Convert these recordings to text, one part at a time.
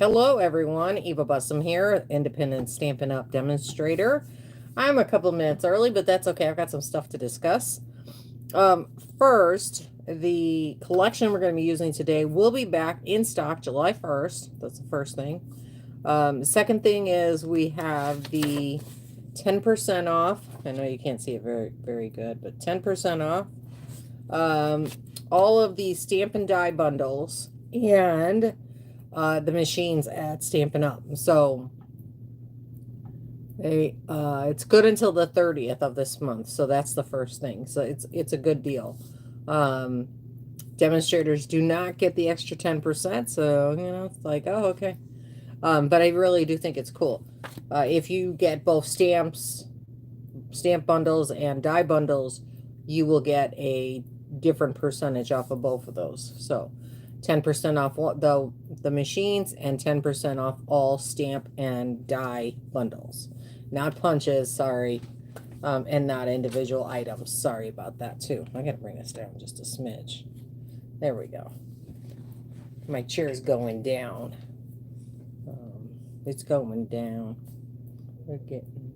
Hello, everyone. Eva Bussum here, independent Stampin' Up! Demonstrator. I'm a couple minutes early, but that's okay. I've got some stuff to discuss. Um, First, the collection we're going to be using today will be back in stock July 1st. That's the first thing. The second thing is we have the 10% off. I know you can't see it very good, but 10% off. All of the Stampin' Die bundles and the machines at Stampin' Up. So it's good until the 30th of this month. So that's the first thing. So it's a good deal. Um, Demonstrators do not get the extra 10%. So, it's like, oh, okay. But I really do think it's cool. If you get both stamp bundles and die bundles, you will get a different percentage off of both of those. So 10% off the machines and 10% off all stamp and die bundles. Not punches, sorry. And not individual items. Sorry about that too. I gotta bring this down just a smidge. There we go. My chair's going down. It's going down. We're getting...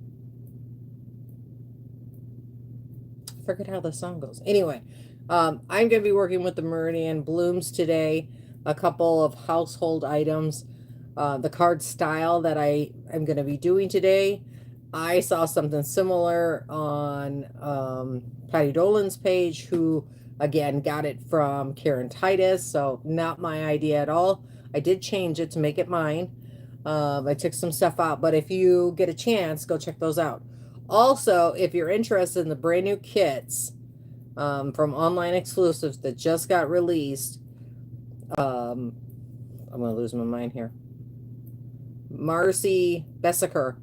I forget how the song goes. Anyway, I'm going to be working with the Meridian Blooms today. A couple of household items. The card style that I'm going to be doing today. I saw something similar on Patty Dolan's page, who, again, got it from Karen Titus. So not my idea at all. I did change it to make it mine. I took some stuff out, but if you get a chance, go check those out. Also, if you're interested in the brand new kits from Online Exclusives that just got released, I'm going to lose my mind here. Marcy Bessaker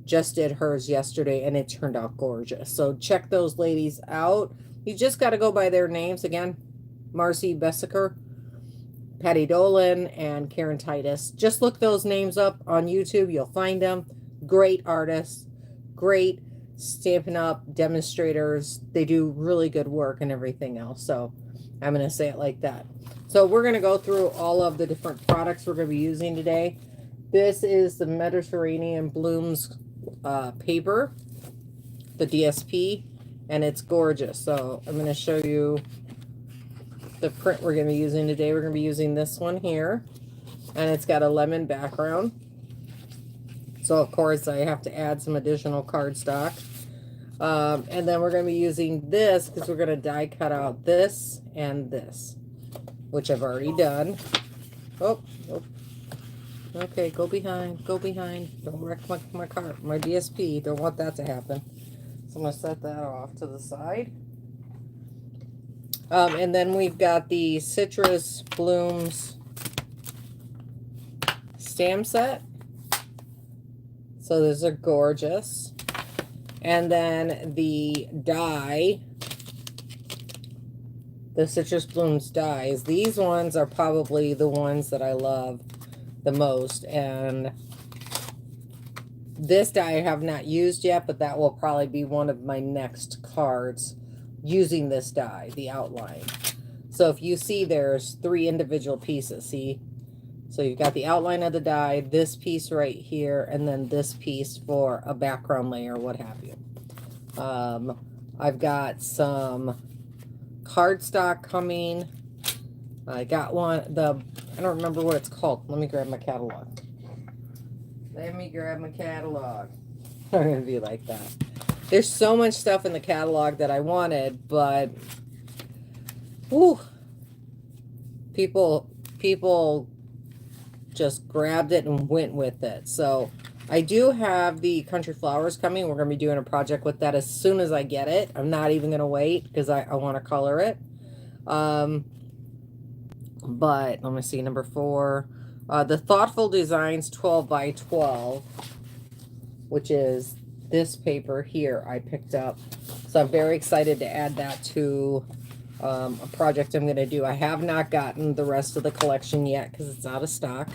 just did hers yesterday, and it turned out gorgeous. So check those ladies out. You just got to go by their names again. Marcy Bessaker, Patty Dolan, and Karen Titus. Just look those names up on YouTube. You'll find them. Great artists. Great Stampin' Up! Demonstrators. They do really good work and everything else. So I'm going to say it like that. So we're going to go through all of the different products we're going to be using today. This is the Mediterranean Blooms paper, the DSP, and it's gorgeous. So I'm going to show you the print we're going to be using today. We're going to be using this one here, and it's got a lemon background. So of course I have to add some additional cardstock. And then we're going to be using this because we're going to die cut out this and this, which I've already done. Oh. Okay, go behind. Don't wreck my car, my DSP. Don't want that to happen. So I'm going to set that off to the side. And then we've got the Citrus Blooms stamp set. So those are gorgeous. And then the die, the Citrus Blooms dies. These ones are probably the ones that I love the most. And this die I have not used yet, but that will probably be one of my next cards using this die, the outline. So if you see, there's 3 individual pieces, see? So you've got the outline of the die, this piece right here, and then this piece for a background layer, what have you. I've got some cardstock coming. I got one, I don't remember what it's called. Let me grab my catalog. I'm going to be like that. There's so much stuff in the catalog that I wanted, but whew, people just grabbed it and went with it. So I do have the Country Flowers coming. We're going to be doing a project with that as soon as I get it. I'm not even going to wait because I want to color it. But let me see, number 4. The Thoughtful Designs 12 by 12, which is this paper here I picked up. So I'm very excited to add that to a project I'm going to do. I have not gotten the rest of the collection yet because it's out of stock,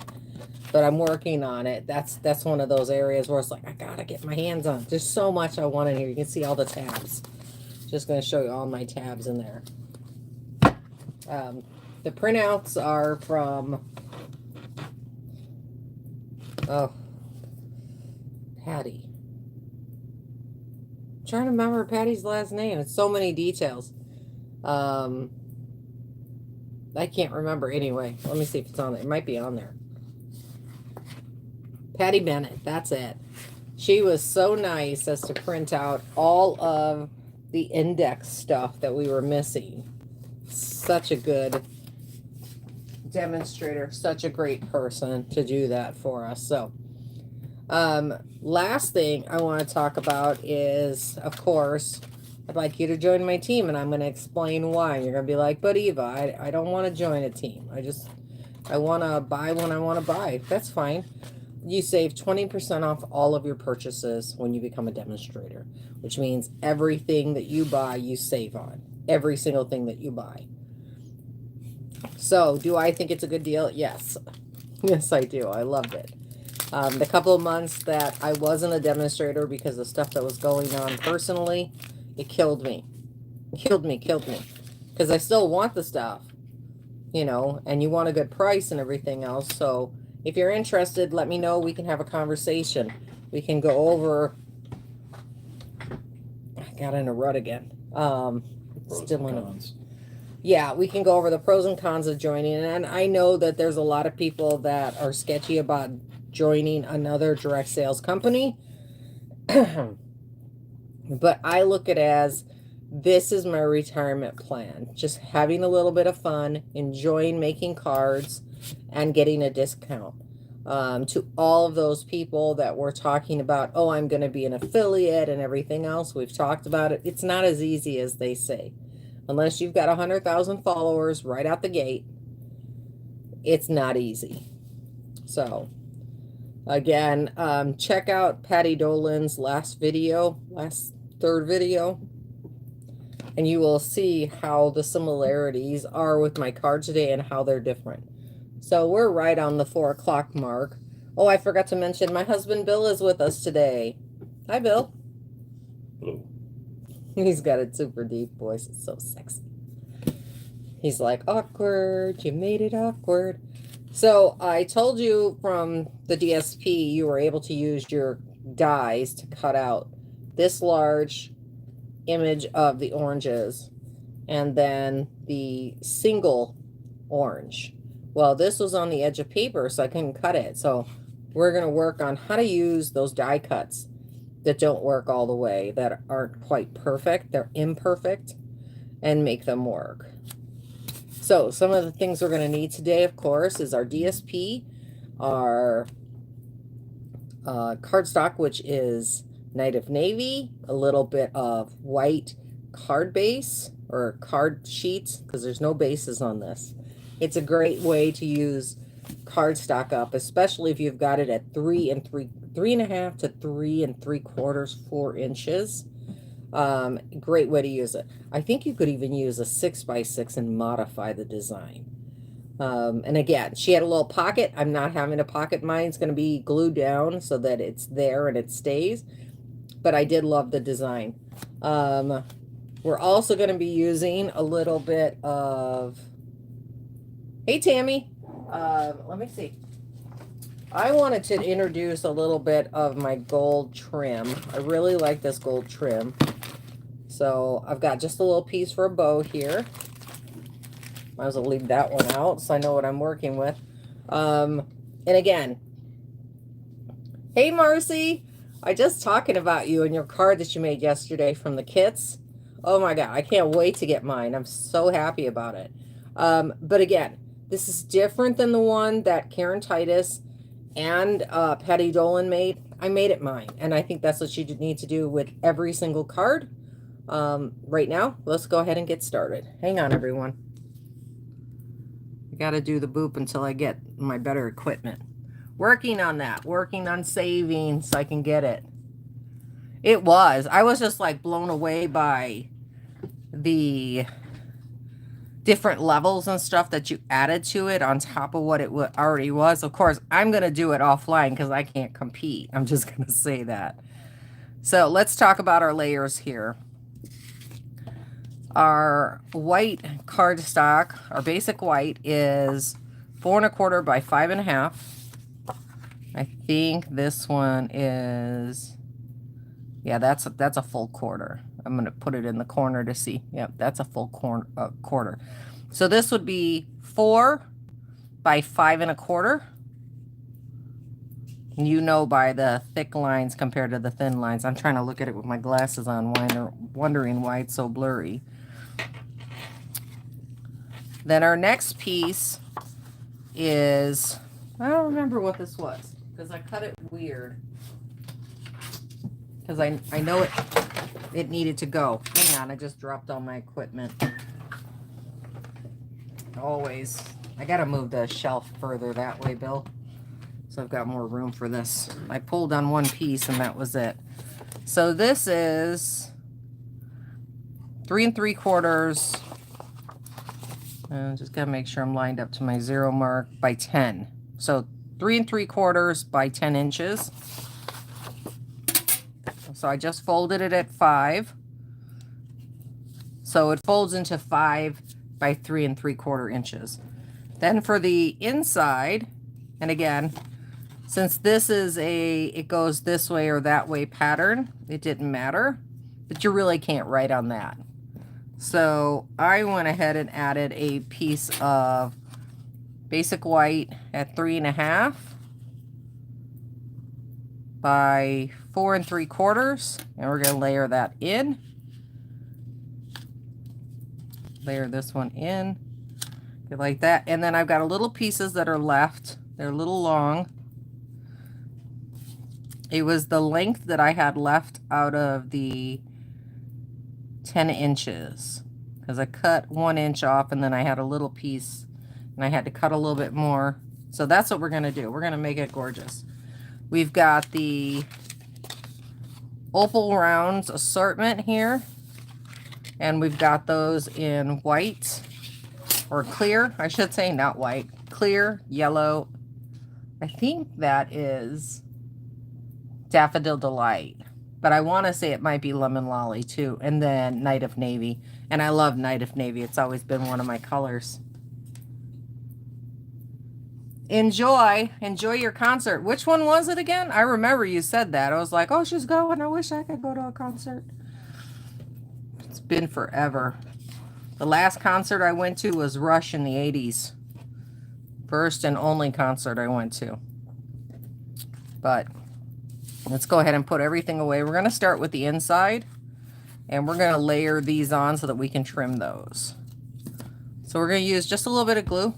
but I'm working on it. That's one of those areas where it's like, I gotta get my hands on it. There's so much I want in here. You can see all the tabs. Just going to show you all my tabs in there. The printouts are from Oh, Patty. I'm trying to remember Patty's last name. It's so many details. I can't remember anyway. Let me see if it's on there. It might be on there. Patty Bennett. That's it. She was so nice as to print out all of the index stuff that we were missing. Such a good demonstrator, such a great person to do that for us. So, last thing I want to talk about is, of course, I'd like you to join my team, and I'm going to explain why. You're going to be like, but Eva, I don't want to join a team. I want to buy when I want to buy. That's fine. You save 20% off all of your purchases when you become a demonstrator, which means everything that you buy, you save on. Every single thing that you buy. So, do I think it's a good deal? Yes. Yes, I do. I loved it. The couple of months that I wasn't a demonstrator because of stuff that was going on personally, it killed me. Killed me. Because I still want the stuff, you know, and you want a good price and everything else. So, if you're interested, let me know. We can have a conversation. We can go over... I got in a rut again. Still in a... Yeah, we can go over the pros and cons of joining. And I know that there's a lot of people that are sketchy about joining another direct sales company. But I look at it as, this is my retirement plan. Just having a little bit of fun, enjoying making cards, and getting a discount. To all of those people that were talking about, oh, I'm going to be an affiliate and everything else. We've talked about it. It's not as easy as they say. Unless you've got 100,000 followers right out the gate, it's not easy. So, again, check out Patty Dolan's last third video, and you will see how the similarities are with my card today and how they're different. So we're right on the 4 o'clock mark. Oh, I forgot to mention, my husband Bill is with us today. Hi, Bill. Hello. He's got a super deep voice. It's so sexy. He's like, awkward. You made it awkward. So I told you from the DSP, you were able to use your dies to cut out this large image of the oranges and then the single orange. Well, this was on the edge of paper, so I couldn't cut it. So we're going to work on how to use those die cuts that don't work all the way, that aren't quite perfect, they're imperfect, and make them work. So some of the things we're going to need today, of course, is our DSP, our cardstock, which is Night of Navy, a little bit of white card base or card sheets, because there's no bases on this. It's a great way to use cardstock up, especially if you've got it at 3.5 to 3 3/4, 4 inches. Great way to use it. I think you could even use a 6x6 and modify the design. And again, she had a little pocket. I'm not having a pocket. Mine's going to be glued down so that it's there and it stays. But I did love the design. We're also going to be using a little bit of... Hey, Tammy. Let me see. I wanted to introduce a little bit of my gold trim. I really like this gold trim. So I've got just a little piece for a bow here. Might as well leave that one out so I know what I'm working with. And again, hey, Marcy. I just talking about you and your card that you made yesterday from the kits. Oh my God, I can't wait to get mine. I'm so happy about it. But again, this is different than the one that Karen Titus and Patty Dolan made. I made it mine, and I think that's what you need to do with every single card. Right now, let's go ahead and get started. Hang on, everyone. I got to do the boop until I get my better equipment. Working on that. Working on saving so I can get it. It was. I was just like blown away by the different levels and stuff that you added to it on top of what it already was. Of course, I'm going to do it offline because I can't compete. I'm just going to say that. So let's talk about our layers here. Our white cardstock, our basic white, is 4 1/4 by 5 1/2. I think this one is, yeah, that's a full quarter. I'm gonna put it in the corner to see. Yep, that's a full quarter. So this would be 4 by 5 1/4. You know, by the thick lines compared to the thin lines. I'm trying to look at it with my glasses on, wondering why it's so blurry. Then our next piece is, I don't remember what this was because I cut it weird. Because I know it needed to go. Hang on, I just dropped all my equipment. Always. I gotta move the shelf further that way, Bill. So I've got more room for this. I pulled on one piece and that was it. So this is 3 3/4. Just gotta make sure I'm lined up to my 0 mark by 10. So 3 3/4 by 10 inches. So I just folded it at 5. So it folds into 5 by 3 3/4 inches. Then for the inside, and again, since this is it goes this way or that way pattern, it didn't matter, but you really can't write on that. So I went ahead and added a piece of basic white at 3 1/2 by 4 3/4, and we're going to layer that in. Layer this one in, like that. And then I've got little pieces that are left. They're a little long. It was the length that I had left out of the 10 inches because I cut 1 inch off and then I had a little piece and I had to cut a little bit more. So that's what we're going to do. We're going to make it gorgeous. We've got the Opal Rounds assortment here, and we've got those in white or clear, I should say, not white, clear, yellow. I think that is Daffodil Delight, but I want to say it might be Lemon Lolly too, and then Night of Navy. And I love Night of Navy. It's always been one of my colors. Enjoy your concert. Which one was it again? I remember you said that. I was like, oh, she's going. I wish I could go to a concert. It's been forever. The last concert I went to was Rush in the 80s. First and only concert I went to. But let's go ahead and put everything away. We're going to start with the inside, and we're going to layer these on so that we can trim those. So we're going to use just a little bit of glue.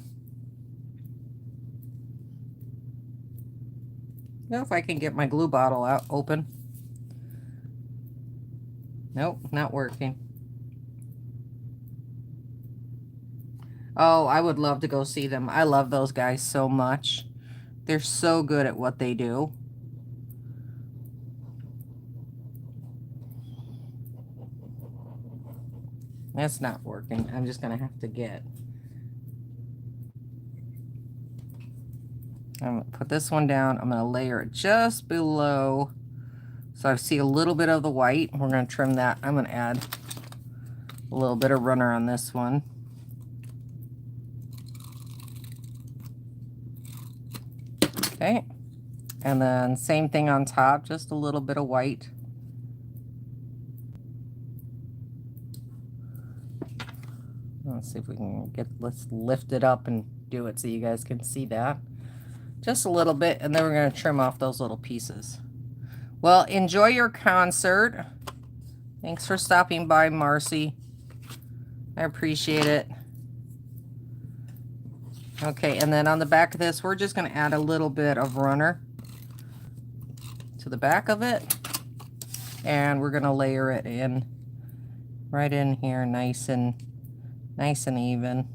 Now if I can get my glue bottle out open. Nope, not working. Oh, I would love to go see them. I love those guys so much. They're so good at what they do. That's not working. I'm just going to have to get... I'm going to put this one down. I'm going to layer it just below. So I see a little bit of the white. We're going to trim that. I'm going to add a little bit of runner on this one. Okay. And then same thing on top, just a little bit of white. Let's see if we can let's lift it up and do it so you guys can see that. Just a little bit, and then we're going to trim off those little pieces. Well, enjoy your concert. Thanks for stopping by, Marcy. I appreciate it. Okay, and then on the back of this, we're just going to add a little bit of runner to the back of it. And we're going to layer it in right in here, nice and even.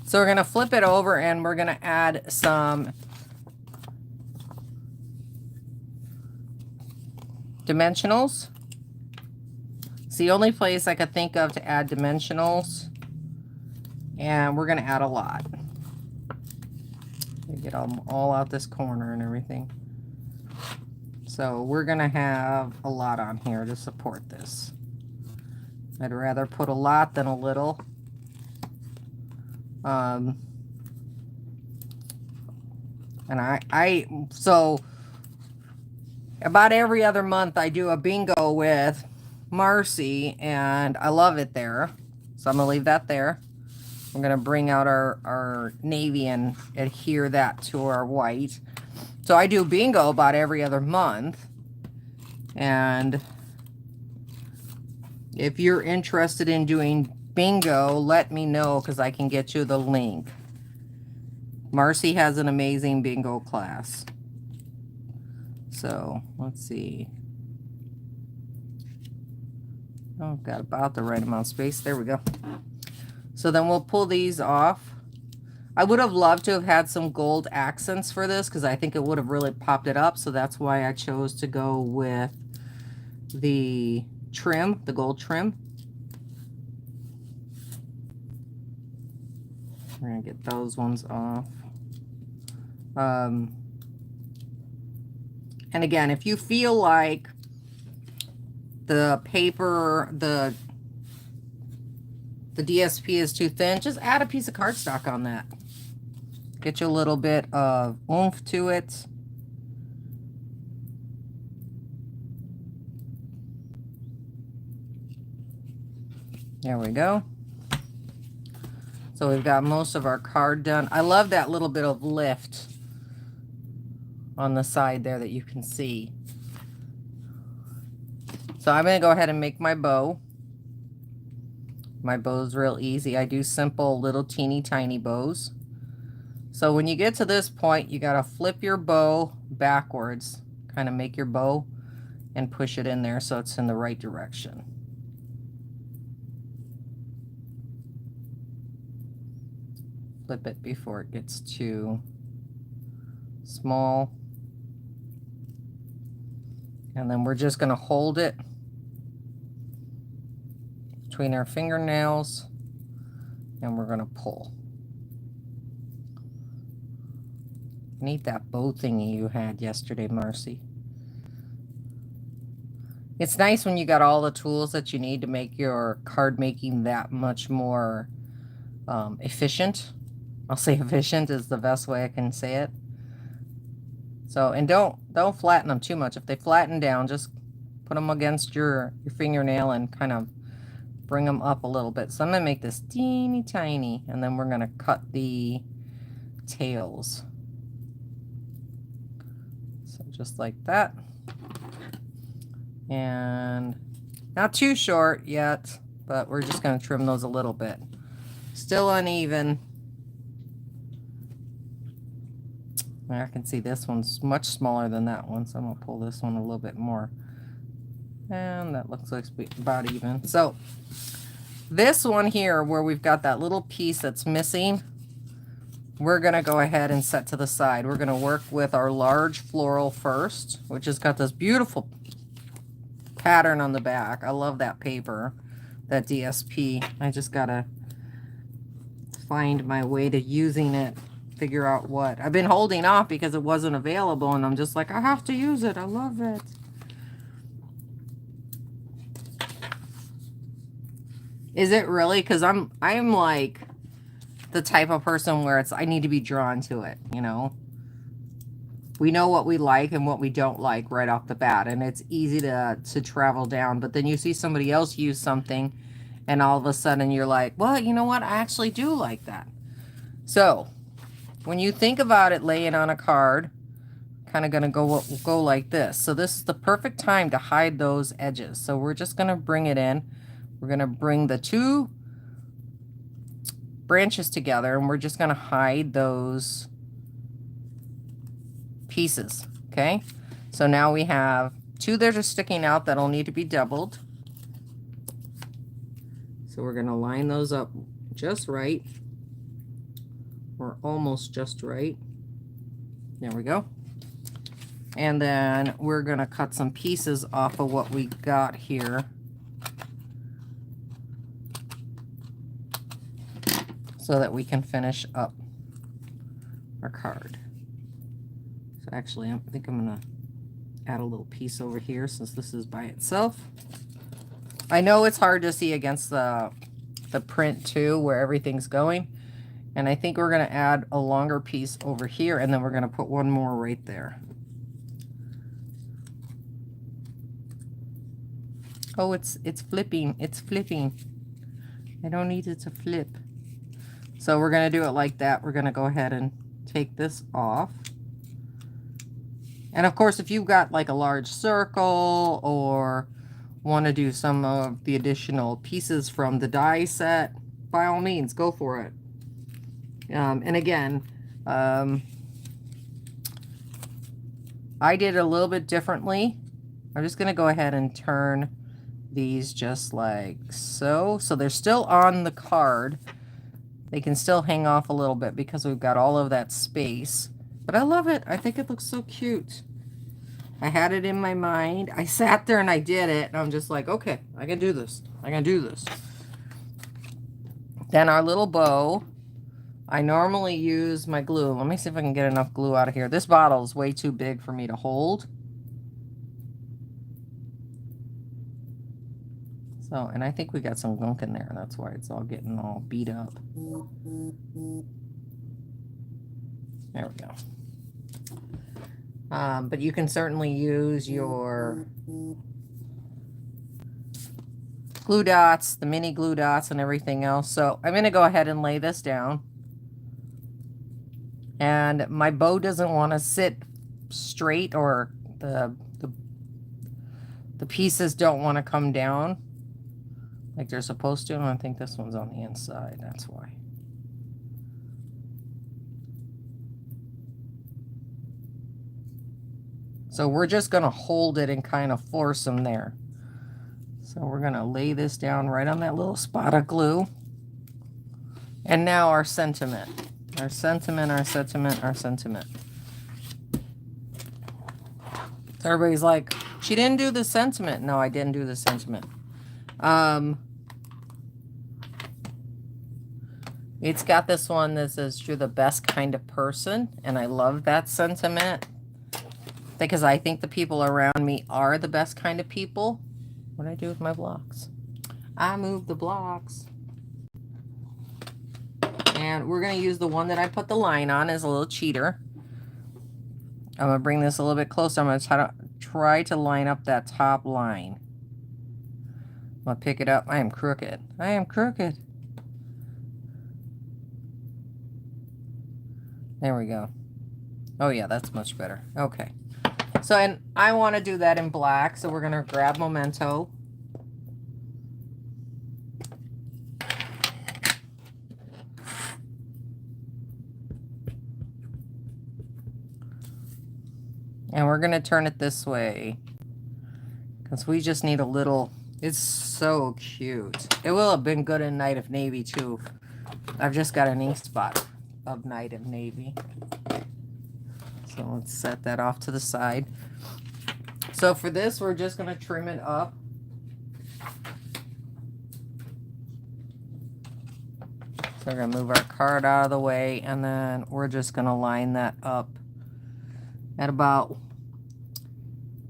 So we're going to flip it over and we're going to add some dimensionals. It's the only place I could think of to add dimensionals. And we're going to add a lot. Get them all out this corner and everything. So we're going to have a lot on here to support this. I'd rather put a lot than a little. And so about every other month I do a bingo with Marcy, and I love it there. So I'm gonna leave that there. We're gonna bring out our navy and adhere that to our white. So I do bingo about every other month. And if you're interested in doing bingo, let me know, because I can get you the link. Marcy has an amazing bingo class. So let's see. Oh, got about the right amount of space. There we go. So then we'll pull these off. I would have loved to have had some gold accents for this, because I think it would have really popped it up. So that's why I chose to go with the trim, the gold trim. We're going to get those ones off. And again, if you feel like the paper, the DSP is too thin, just add a piece of cardstock on that. Get you a little bit of oomph to it. There we go. So we've got most of our card done. I love that little bit of lift on the side there that you can see. So I'm going to go ahead and make my bow. My bow's real easy. I do simple little teeny tiny bows. So when you get to this point, you got to flip your bow backwards, kind of make your bow and push it in there so it's in the right direction. Flip it before it gets too small. And then we're just going to hold it between our fingernails, and we're going to pull. Neat, that bow thingy you had yesterday, Marcy. It's nice when you got all the tools that you need to make your card making that much more efficient. I'll say efficient is the best way I can say it. So, and don't flatten them too much. If they flatten down, just put them against your fingernail and kind of bring them up a little bit. So I'm going to make this teeny tiny, and then we're going to cut the tails. So just like that. And not too short yet, but we're just going to trim those a little bit. Still uneven. I can see this one's much smaller than that one, so I'm going to pull this one a little bit more. And that looks like it's about even. So this one here, where we've got that little piece that's missing, we're going to go ahead and set to the side. We're going to work with our large floral first, which has got this beautiful pattern on the back. I love that paper, that DSP. I just got to find my way to using it. Figure out what I've been holding off because it wasn't available, and I'm just like, I have to use it. I love it. Is it really? Because I'm like the type of person where it's I need to be drawn to it, you know. We know what we like and what we don't like right off the bat, and it's easy to travel down. But then you see somebody else use something, and all of a sudden you're like, well, you know what? I actually do like that. So when you think about it laying on a card, kind of going to go like this. So this is the perfect time to hide those edges. So we're just going to bring it in. We're going to bring the two branches together, and we're just going to hide those pieces. Okay. So now we have two that are sticking out that'll need to be doubled. So we're going to line those up just right. Or almost just right. There we go. And then we're going to cut some pieces off of what we got here. So that we can finish up our card. So actually, I think I'm going to add a little piece over here since this is by itself. I know it's hard to see against the print too, where everything's going. And I think we're going to add a longer piece over here, and then we're going to put one more right there. Oh, it's flipping. It's flipping. I don't need it to flip. So we're going to do it like that. We're going to go ahead and take this off. And of course, if you've got like a large circle or want to do some of the additional pieces from the die set, by all means, go for it. And again, I did it a little bit differently. I'm just going to go ahead and turn these just like so. So they're still on the card. They can still hang off a little bit because we've got all of that space. But I love it. I think it looks so cute. I had it in my mind. I sat there and I did it. And I'm just like, okay, I can do this. I can do this. Then our little bow. I normally use my glue. Let me see if I can get enough glue out of here. This bottle is way too big for me to hold. So, and I think we got some gunk in there. That's why it's all getting all beat up. There we go. But you can certainly use your glue dots, the mini glue dots and everything else. So I'm going to go ahead and lay this down. And my bow doesn't want to sit straight, or the pieces don't want to come down like they're supposed to. And I think this one's on the inside. That's why. So we're just going to hold it and kind of force them there. So we're going to lay this down right on that little spot of glue. And now our sentiment. Our sentiment, our sentiment, our sentiment. So everybody's like, she didn't do the sentiment. No, I didn't do the sentiment. It's got this one that says, you're the best kind of person. And I love that sentiment, because I think the people around me are the best kind of people. What do I do with my blocks? I move the blocks. And we're going to use the one that I put the line on as a little cheater. I'm going to bring this a little bit closer. I'm going to try to line up that top line. I'm going to pick it up. I am crooked. I am crooked. There we go. Oh yeah, that's much better. Okay. So, and I want to do that in black. So we're going to grab Memento. And we're going to turn it this way, because we just need a little. It's so cute. It will have been good in Night of Navy too. I've just got an ink spot of Night of Navy. So let's set that off to the side. So for this, we're just going to trim it up. So we're going to move our card out of the way, and then we're just going to line that up at about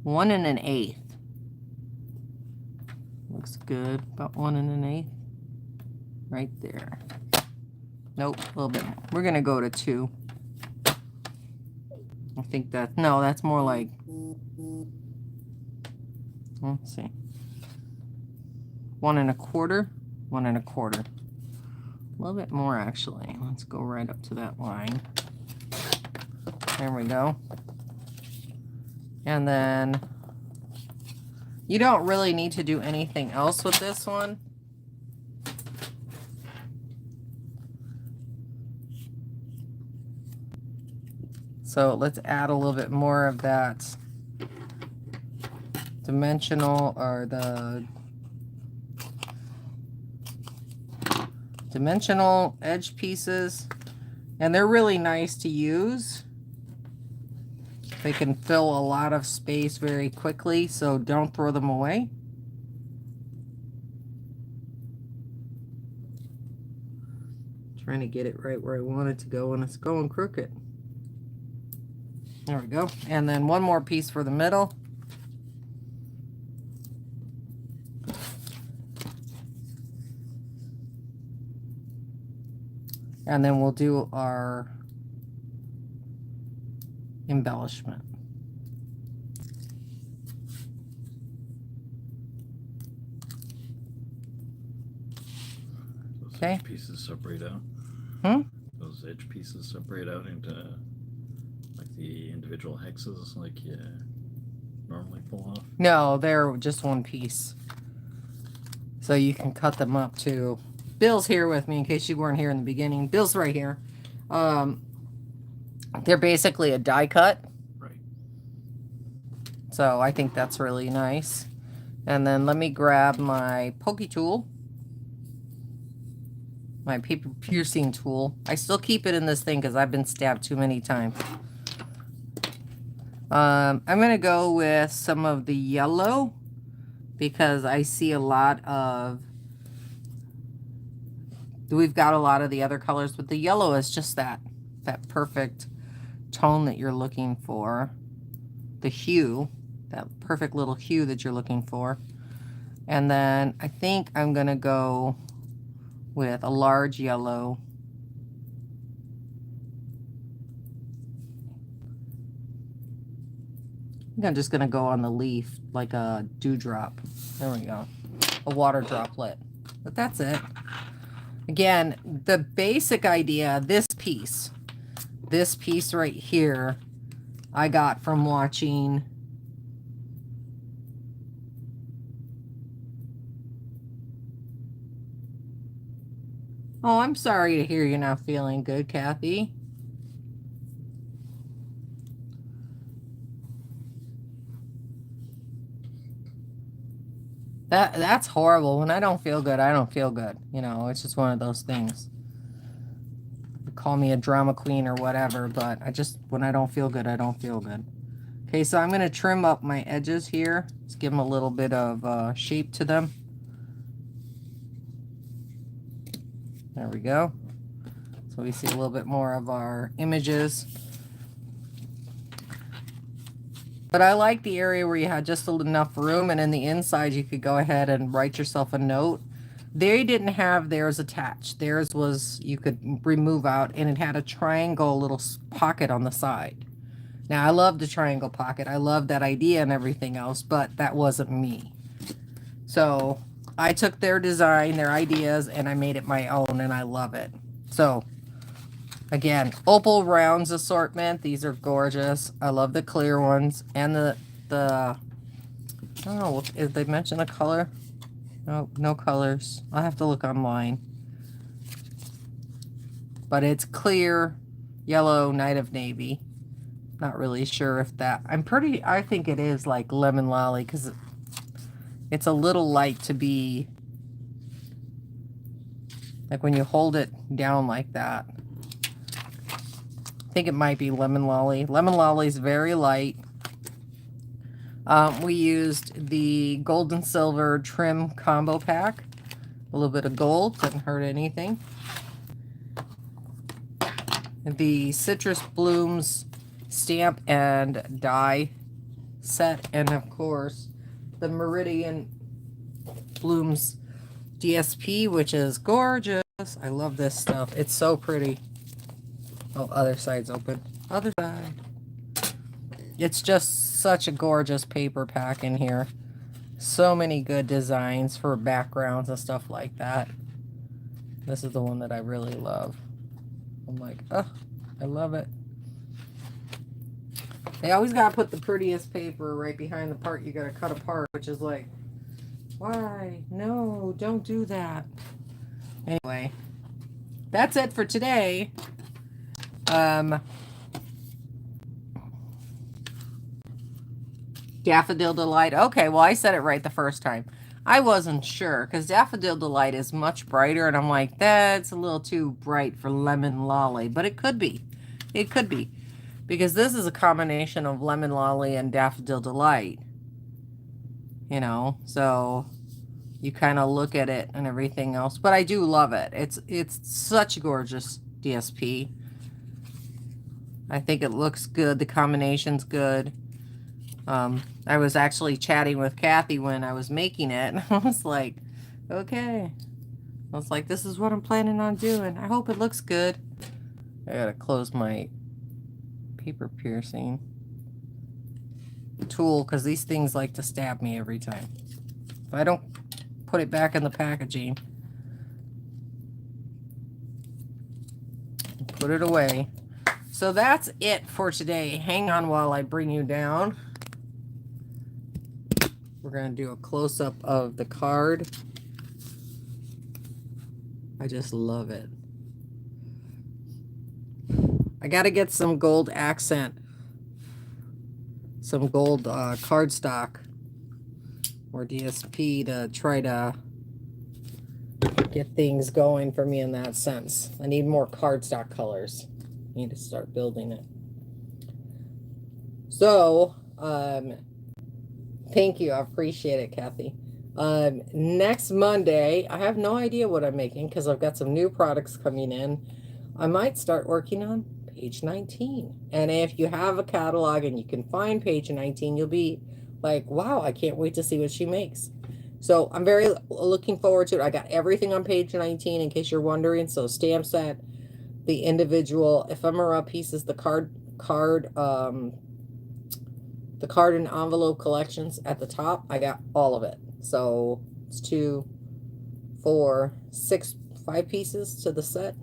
1 1/8. Looks good. About 1 1/8. Right there. Nope, a little bit more. We're going to go to 2. I think that, no, that's more like, let's see, 1 1/4, 1 1/4. A little bit more, actually. Let's go right up to that line. There we go. And then you don't really need to do anything else with this one. So let's add a little bit more of that dimensional, or the dimensional edge pieces. And they're really nice to use. They can fill a lot of space very quickly, so don't throw them away. Trying to get it right where I want it to go, and it's going crooked. There we go. And then one more piece for the middle. And then we'll do our embellishment. Those Okay. edge pieces separate out. Those edge pieces separate out into like the individual hexes, like you normally pull off. No, they're just one piece. So you can cut them up too. Bill's here with me in case you weren't here in the beginning. Bill's right here. They're basically a die cut. Right. So I think that's really nice. And then let me grab my pokey tool. My paper piercing tool. I still keep it in this thing because I've been stabbed too many times. I'm going to go with some of the yellow because I see a lot of... We've got a lot of the other colors, but the yellow is just that perfect tone that you're looking for. The hue, that perfect little hue that you're looking for. And then I think I'm going to go with a large yellow. I think I'm just going to go on the leaf like a dewdrop. There we go. A water droplet. But that's it. Again, the basic idea, this piece right here, I got from watching Oh, I'm sorry to hear you're not feeling good, Kathy. That's horrible. When I don't feel good, I don't feel good. You know, it's just one of those things. Call me a drama queen or whatever, but when I don't feel good, I don't feel good. Okay, so I'm going to trim up my edges here. Let's give them a little bit of shape to them. There we go. So we see a little bit more of our images. But I like the area where you had just enough room, and in the inside you could go ahead and write yourself a note. They didn't have theirs attached. Theirs was, you could remove out, and it had a triangle little pocket on the side. Now, I love the triangle pocket. I love that idea and everything else, but that wasn't me. So I took their design, their ideas, and I made it my own, and I love it. So, again, Opal Rounds assortment. These are gorgeous. I love the clear ones. And the I don't know, did they mention a color? No, no colors. I'll have to look online. But it's clear, yellow, Night of Navy. Not really sure if that... I think it is like Lemon Lolly because it's a little light to be... Like when you hold it down like that. I think it might be Lemon Lolly. Lemon Lolly is very light. We used the gold and silver trim combo pack. A little bit of gold, didn't hurt anything. The Citrus Blooms stamp and die set. And of course, the Meridian Blooms DSP, which is gorgeous. I love this stuff. It's so pretty. Oh, other side's open. Other side. It's just such a gorgeous paper pack in here. So many good designs for backgrounds and stuff like that. This is the one that I really love. I'm like, oh, I love it. They always gotta put the prettiest paper right behind the part you gotta cut apart, which is like, why? No, don't do that. Anyway, that's it for today. Daffodil Delight. Okay, well, I said it right the first time. I wasn't sure, because Daffodil Delight is much brighter, and I'm like, that's a little too bright for Lemon Lolly. But it could be. It could be. Because this is a combination of Lemon Lolly and Daffodil Delight. You know, so you kind of look at it and everything else. But I do love it. It's such a gorgeous DSP. I think it looks good. The combination's good. I was actually chatting with Kathy when I was making it. I was like, okay, I was like, this is what I'm planning on doing. I hope it looks good. I gotta close my paper piercing tool because these things like to stab me every time. If I don't put it back in the packaging, put it away. So that's it for today. Hang on while I bring you down. We're going to do a close-up of the card. I just love it. I got to get some gold accent, some gold cardstock or DSP to try to get things going for me in that sense. I need more cardstock colors. I need to start building it. So, thank you. I appreciate it, Kathy. Next Monday, I have no idea what I'm making because I've got some new products coming in. I might start working on page 19. And if you have a catalog and you can find page 19, you'll be like, wow, I can't wait to see what she makes. So I'm very looking forward to it. I got everything on page 19 in case you're wondering. So stamp set, the individual ephemera pieces, the card and envelope collections at the top. I got all of it. So it's 2, 4, 6, 5 pieces to the set,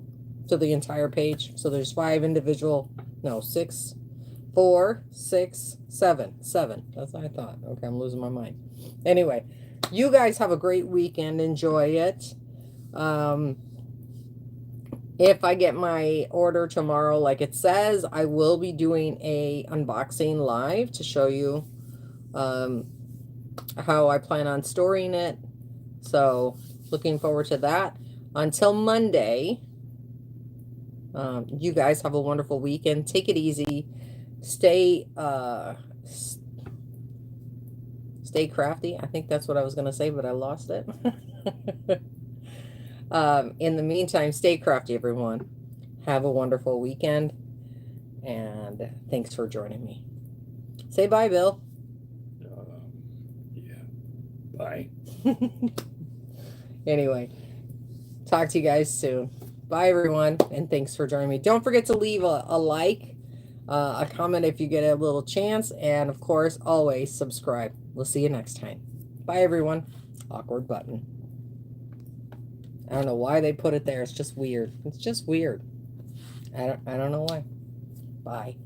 to the entire page. So there's 5 individual, no, 6, 4, 6, 7. That's what I thought. Okay, I'm losing my mind. Anyway, you guys have a great weekend. Enjoy it. If I get my order tomorrow, like it says, I will be doing a unboxing live to show you how I plan on storing it. So looking forward to that. Until Monday, you guys have a wonderful weekend. Take it easy. Stay crafty. I think that's what I was going to say, but I lost it. In the meantime, stay crafty, everyone. Have a wonderful weekend. And thanks for joining me. Say bye, Bill. Yeah. Bye. Anyway, talk to you guys soon. Bye, everyone. And thanks for joining me. Don't forget to leave a like, a comment if you get a little chance. And, of course, always subscribe. We'll see you next time. Bye, everyone. Awkward button. I don't know why they put it there. It's just weird. It's just weird. I don't know why. Bye.